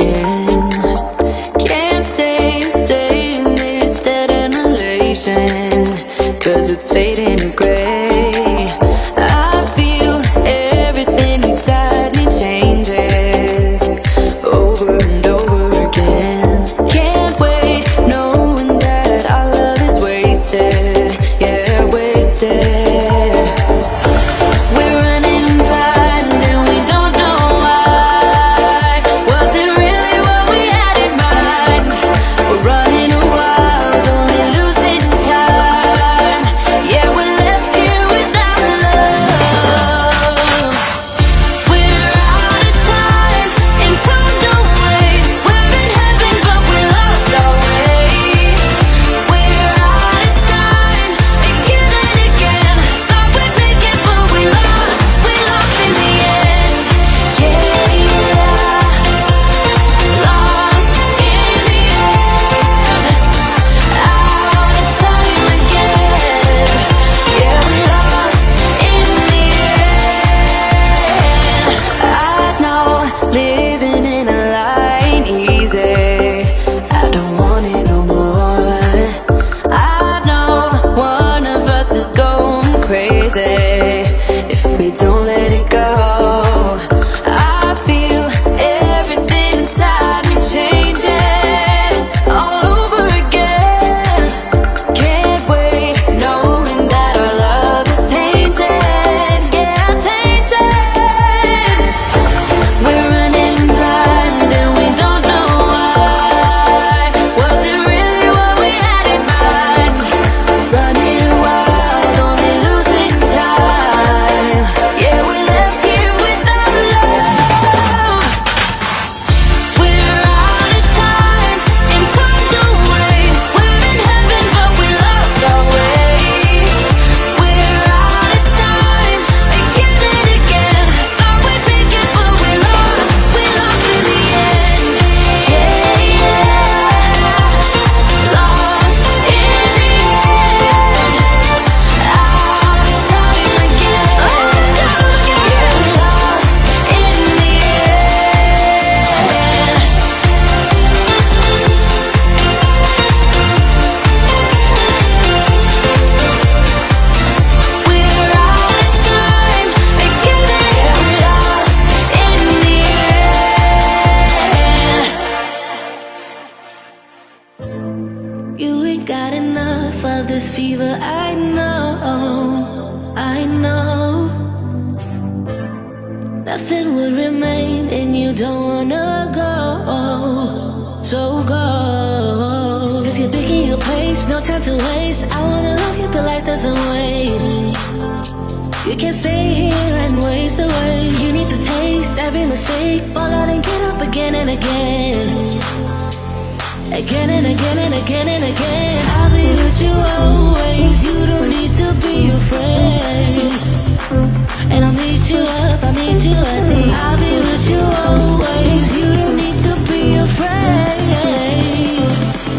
again. Can't stay in this dead end relation, 'cause it's fading to gray. I feel everything inside me changes over and over again. Can't wait knowing that our love is wasted, yeah, wasted. If we don't let it go, I feel everything inside me changes all over again. Can't wait knowing that our love is tainted, yeah, tainted. We're running blind and we don't know why. Was it really what we had in mind? Running wild, only losing time. Yeah, we left here without love. We're out of time and time don't wait. We're in heaven but we lost our way. We're out of time again and again. Thought we'd make it but we lost in the end. Yeah, lost in the end. Out of time again. Yeah, we lost in the end. We're out of time again. Yeah, we lost in the end. You ain't got enough of this fever, I know, I know. Nothing would remain and you don't wanna go, so go. 'Cause you're digging your place, no time to waste. I wanna love you but life doesn't wait. You can't stay here and waste away. You need to taste every mistake, fall out and get up again and again. Again and again and again and again. I'll be with you always, you don't need to be afraid. And I'll meet you at the end. I'll be with you always, you don't need to be afraid.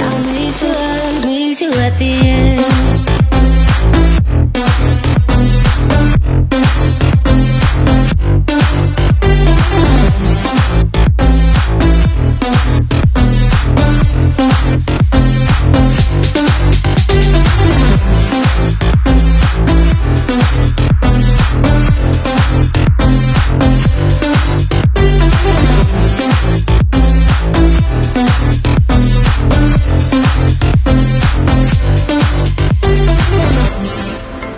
I'll meet you at the end.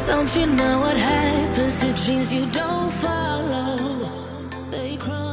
Don't you know what happens to dreams you don't follow? They cry.